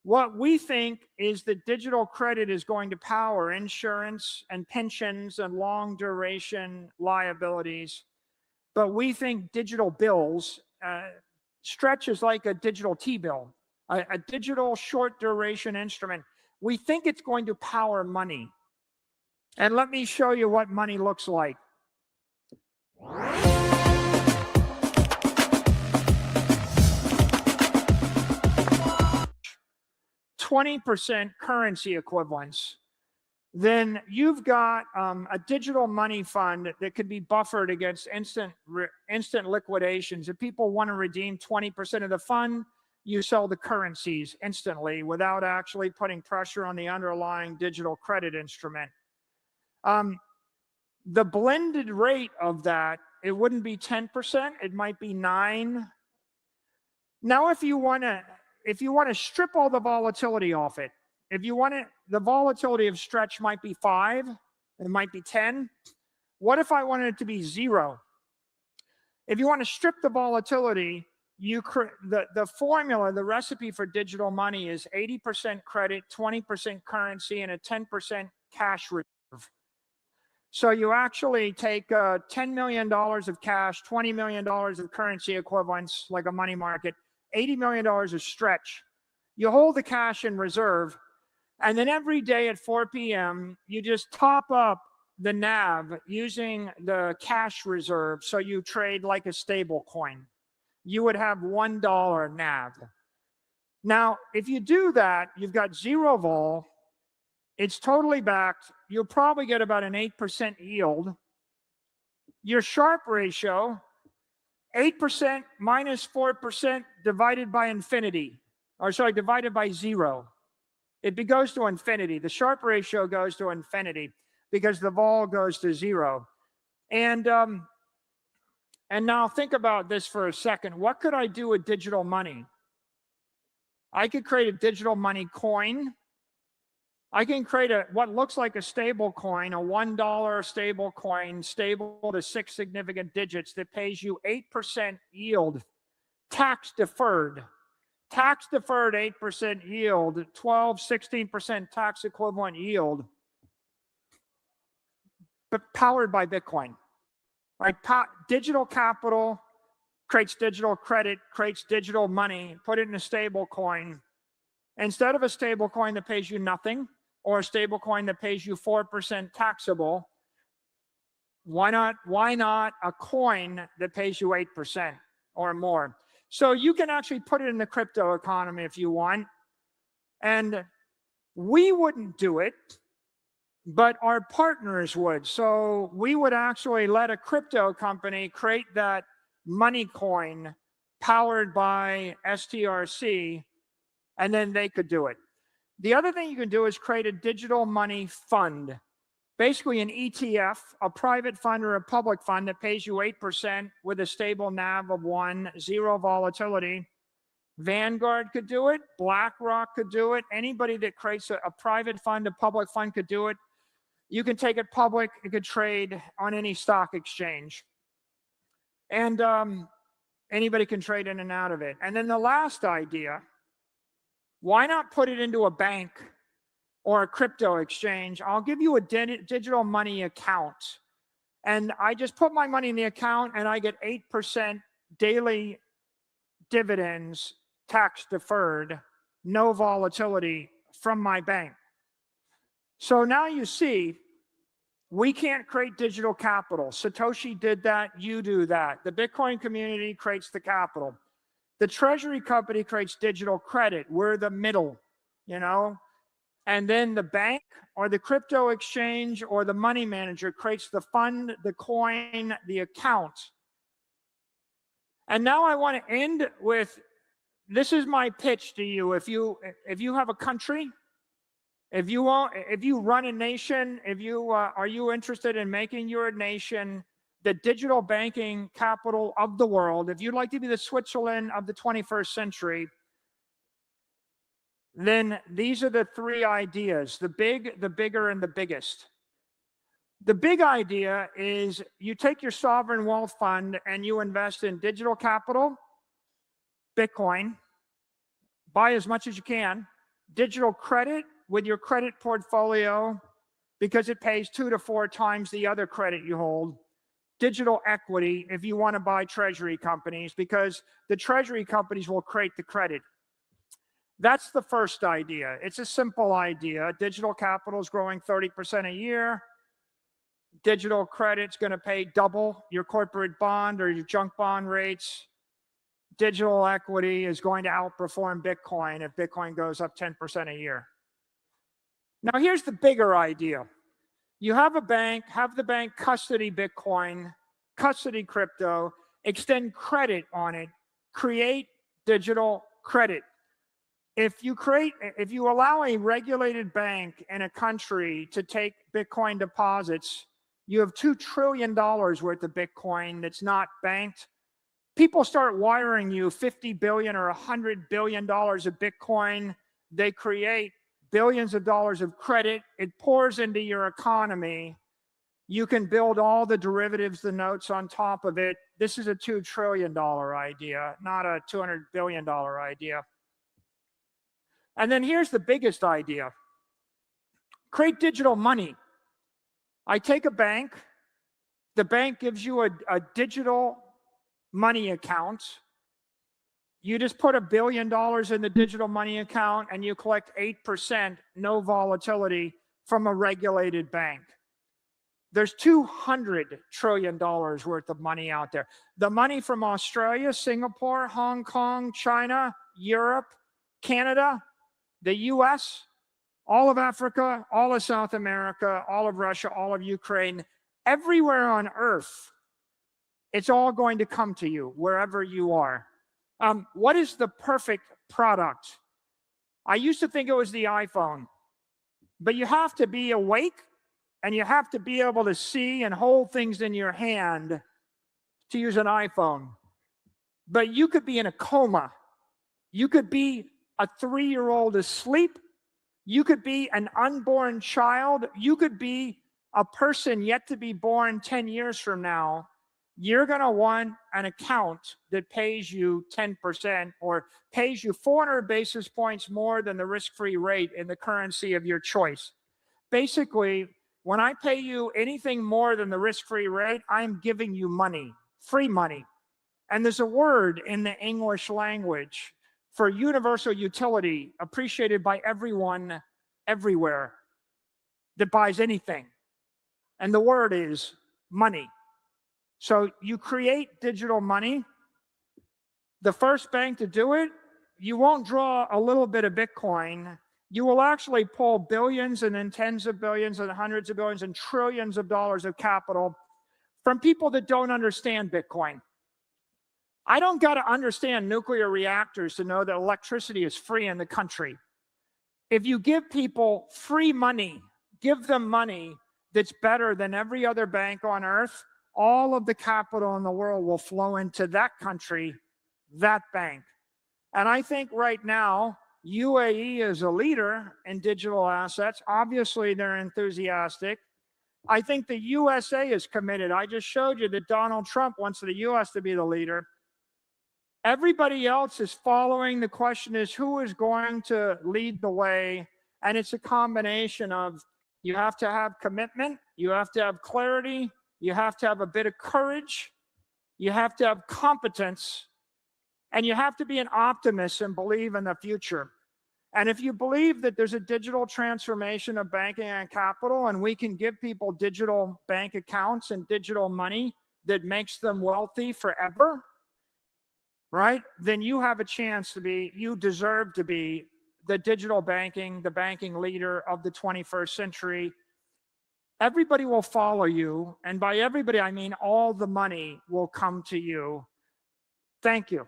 What we think is that digital credit is going to power insurance and pensions and long duration liabilities. But we think digital bills, Stretch is like a digital T-bill, a digital short duration instrument. We think it's going to power money. And let me show you what money looks like. 20% currency equivalents. Then you've got a digital money fund that could be buffered against instant liquidations. If people want to redeem 20% of the fund, you sell the currencies instantly without actually putting pressure on the underlying digital credit instrument. The blended rate of that, it wouldn't be 10%, it might be 9%. Now, if you want to strip all the volatility off it, if you want it, the volatility of Stretch might be 5%, it might be 10%. What if I wanted it to be 0%? If you want to strip the volatility, the formula, the recipe for digital money is 80% credit, 20% currency, and a 10% cash reserve. So you actually take $10 million of cash, $20 million of currency equivalents, like a money market, $80 million of Stretch. You hold the cash in reserve, and then every day at 4 p.m., you just top up the NAV using the cash reserve. So you trade like a stable coin. You would have $1 NAV. Now, if you do that, you've got 0 vol. It's totally backed. You'll probably get about an 8% yield. Your Sharpe ratio, 8% minus 4% divided by infinity. Or sorry, divided by 0. It goes to infinity. The Sharpe ratio goes to infinity because the vol goes to 0. And now think about this for a second. What could I do with digital money? I could create a digital money coin. I can create what looks like a stable coin, a $1 stable coin, stable to 6 significant digits, that pays you 8% yield, tax deferred. Tax deferred 8% yield, 12, 16% tax equivalent yield, but powered by Bitcoin. Right? Digital capital creates digital credit, creates digital money, put it in a stable coin. Instead of a stable coin that pays you nothing, or a stable coin that pays you 4% taxable, why not a coin that pays you 8% or more? So you can actually put it in the crypto economy if you want. And we wouldn't do it, but our partners would. So we would actually let a crypto company create that money coin powered by STRC, and then they could do it. The other thing you can do is create a digital money fund, basically an ETF, a private fund or a public fund that pays you 8% with a stable NAV of 1, 0 volatility. Vanguard could do it. BlackRock could do it. Anybody that creates a private fund, a public fund could do it. You can take it public. It could trade on any stock exchange. And anybody can trade in and out of it. And then the last idea, why not put it into a bank or a crypto exchange? I'll give you a digital money account. And I just put my money in the account and I get 8% daily dividends, tax deferred, no volatility from my bank. So now you see, we can't create digital capital. Satoshi did that, you do that. The Bitcoin community creates the capital. The treasury company creates digital credit. We're the middle, And then the bank or the crypto exchange or the money manager creates the fund, the coin, the account. And now I want to end with, this is my pitch to you. If you have a country, if you run a nation, are you interested in making your nation the digital banking capital of the world, if you'd like to be the Switzerland of the 21st century, then these are the 3 ideas: the big, the bigger, and the biggest. The big idea is you take your sovereign wealth fund and you invest in digital capital, Bitcoin, buy as much as you can, digital credit with your credit portfolio because it pays 2 to 4 times the other credit you hold. Digital equity if you want to buy treasury companies because the treasury companies will create the credit. That's the first idea. It's a simple idea. Digital capital is growing 30% a year. Digital credit's going to pay double your corporate bond or your junk bond rates. Digital equity is going to outperform Bitcoin if Bitcoin goes up 10% a year. Now, here's the bigger idea. You have a bank, have the bank custody Bitcoin, custody crypto, extend credit on it, create digital credit. If you allow a regulated bank in a country to take Bitcoin deposits, you have $2 trillion worth of Bitcoin that's not banked. People start wiring you $50 billion or $100 billion of Bitcoin. They create billions of dollars of credit. It pours into your economy. You can build all the derivatives, the notes on top of it. This is a $2 trillion idea, not a $200 billion idea. And then here's the biggest idea. Create digital money. I take a bank. The bank gives you a digital money account. You just put $1 billion in the digital money account and you collect 8%, no volatility from a regulated bank. There's $200 trillion worth of money out there. The money from Australia, Singapore, Hong Kong, China, Europe, Canada, the US, all of Africa, all of South America, all of Russia, all of Ukraine, everywhere on earth, it's all going to come to you wherever you are. What is the perfect product? I used to think it was the iPhone, but you have to be awake and you have to be able to see and hold things in your hand to use an iPhone. But you could be in a coma. You could be a 3-year-old asleep. You could be an unborn child. You could be a person yet to be born 10 years from now. You're going to want an account that pays you 10% or pays you 400 basis points more than the risk-free rate in the currency of your choice. Basically, when I pay you anything more than the risk-free rate, I'm giving you money, free money. And there's a word in the English language for universal utility appreciated by everyone, everywhere, that buys anything. And the word is money. So you create digital money. The first bank to do it, you won't draw a little bit of Bitcoin. You will actually pull billions and then tens of billions and hundreds of billions and trillions of dollars of capital from people that don't understand Bitcoin. I don't got to understand nuclear reactors to know that electricity is free in the country. If you give people free money, give them money that's better than every other bank on earth, all of the capital in the world will flow into that country, that bank. And I think right now, UAE is a leader in digital assets. Obviously, they're enthusiastic. I think the USA is committed. I just showed you that Donald Trump wants the US to be the leader. Everybody else is following. The question is, who is going to lead the way? And it's a combination of you have to have commitment, you have to have clarity, you have to have a bit of courage, you have to have competence, and you have to be an optimist and believe in the future. And if you believe that there's a digital transformation of banking and capital, and we can give people digital bank accounts and digital money that makes them wealthy forever, right? Then you have a chance to be, you deserve to be the digital banking, the banking leader of the 21st century. Everybody will follow you. And by everybody, I mean all the money will come to you. Thank you.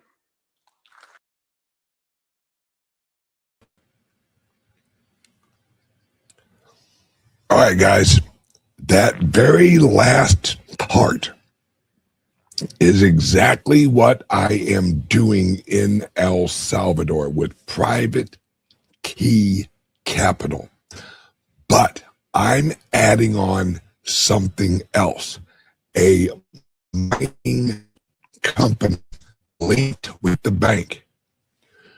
All right, guys, that very last part is exactly what I am doing in El Salvador with private key capital. But I'm adding on something else, a mining company linked with the bank.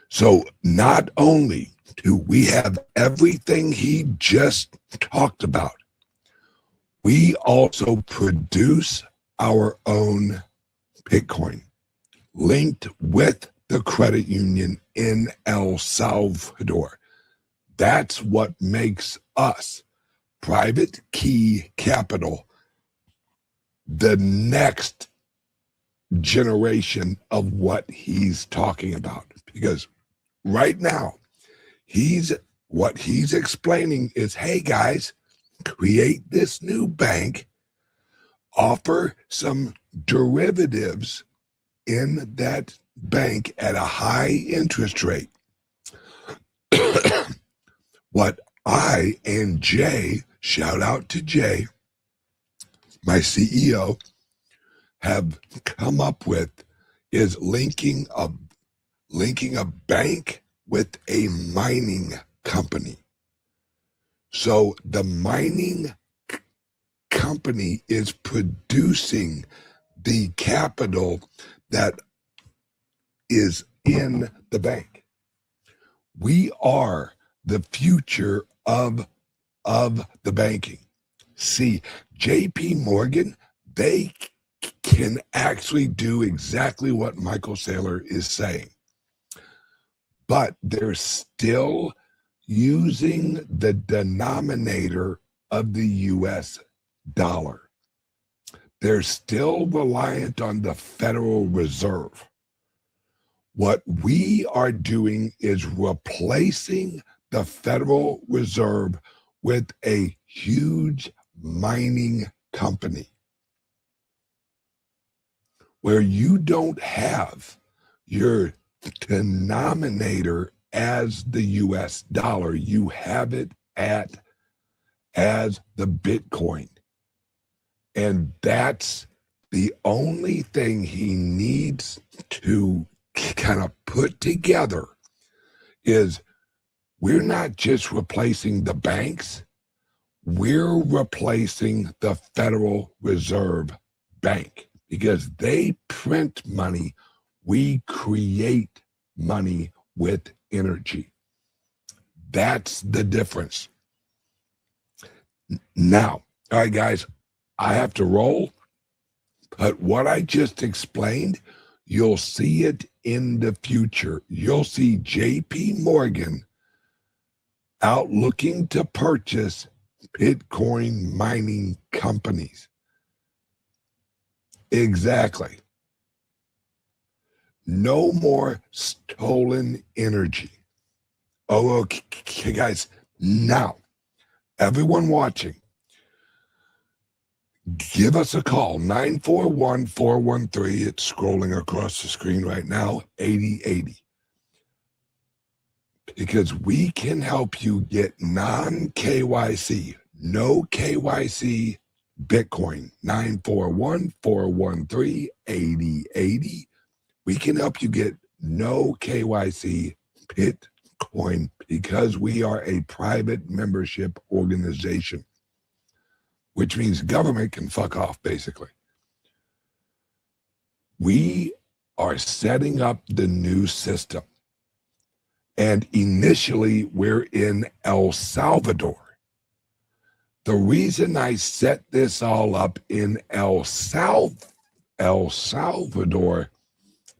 So not only too. We have everything he just talked about. We also produce our own Bitcoin linked with the credit union in El Salvador. That's what makes us Private Key Capital the next generation of what he's talking about. Because right now, what he's explaining is, hey guys, create this new bank, offer some derivatives in that bank at a high interest rate. What I and Jay, shout out to Jay, my CEO, have come up with is linking a bank with a mining company. So the mining company is producing the capital that is in the bank. We are the future of the banking. See, JP Morgan, they can actually do exactly what Michael Saylor is saying, but they're still using the denominator of the US dollar. They're still reliant on the Federal Reserve. What we are doing is replacing the Federal Reserve with a huge mining company where you don't have your denominator as the US dollar. You have it as the Bitcoin. And that's the only thing he needs to kind of put together is we're not just replacing the banks, we're replacing the Federal Reserve Bank because they print money. We create money with energy. That's the difference. Now, all right, guys, I have to roll, but what I just explained, you'll see it in the future. You'll see JP Morgan out looking to purchase Bitcoin mining companies. Exactly. No more stolen energy. Oh, okay, guys. Now, everyone watching, give us a call, 941-413. It's scrolling across the screen right now, 8080. Because we can help you get non-KYC, no KYC Bitcoin, 941-413-8080. We can help you get no KYC Bitcoin because we are a private membership organization, which means government can fuck off, basically. We are setting up the new system. And initially, we're in El Salvador. The reason I set this all up in El Salvador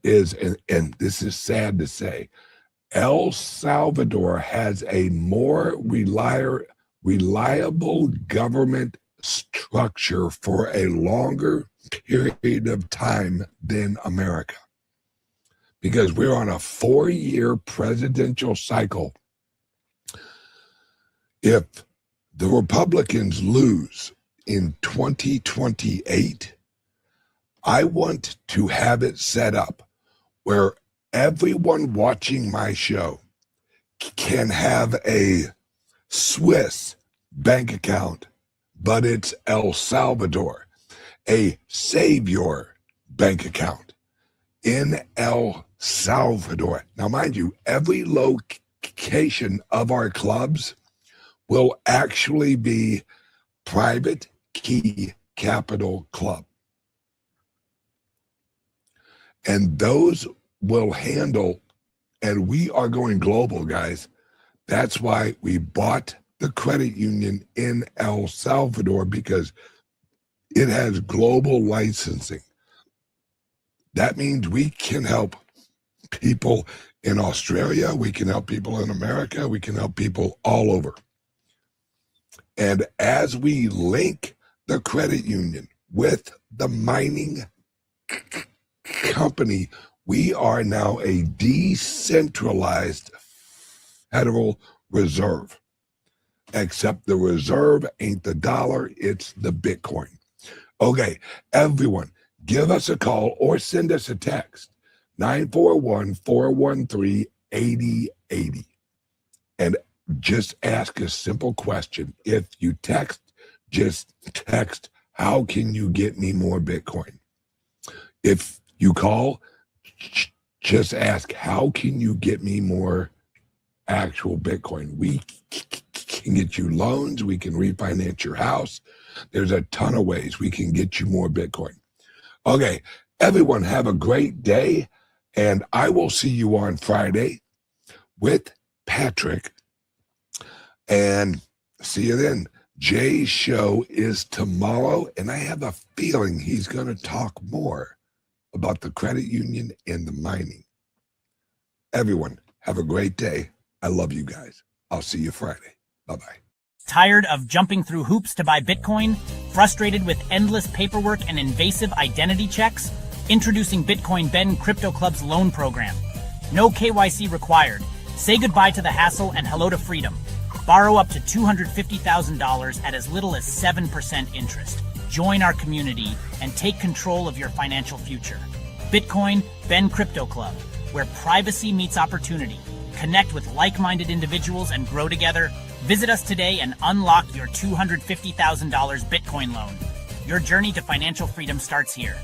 is, and this is sad to say, El Salvador has a more reliable government structure for a longer period of time than America. Because we're on a 4-year presidential cycle. If the Republicans lose in 2028, I want to have it set up where everyone watching my show can have a Swiss bank account, but it's El Salvador, a Savior bank account in El Salvador. Now, mind you, every location of our clubs will actually be Private Key Capital Club. And those will handle, and we are going global, guys. That's why we bought the credit union in El Salvador, because it has global licensing. That means we can help people in Australia, we can help people in America, we can help people all over. And as we link the credit union with the mining company, we are now a decentralized Federal Reserve. Except the reserve ain't the dollar, it's the Bitcoin. Okay, everyone, give us a call or send us a text, 941-413-8080. And just ask a simple question. If you text, just text, how can you get me more Bitcoin? If you call, just ask, how can you get me more actual Bitcoin? We can get you loans. We can refinance your house. There's a ton of ways we can get you more Bitcoin. Okay, everyone have a great day, and I will see you on Friday with Patrick, and see you then. Jay's show is tomorrow, and I have a feeling he's going to talk more about the credit union and the mining. Everyone, have a great day. I love you guys. I'll see you Friday. Bye-bye. Tired of jumping through hoops to buy Bitcoin? Frustrated with endless paperwork and invasive identity checks? Introducing Bitcoin Ben Crypto Club's loan program. No KYC required. Say goodbye to the hassle and hello to freedom. Borrow up to $250,000 at as little as 7% interest. Join our community and take control of your financial future. Bitcoin Ben Crypto Club, where privacy meets opportunity. Connect with like-minded individuals and grow together. Visit us today and unlock your $250,000 Bitcoin loan. Your journey to financial freedom starts here.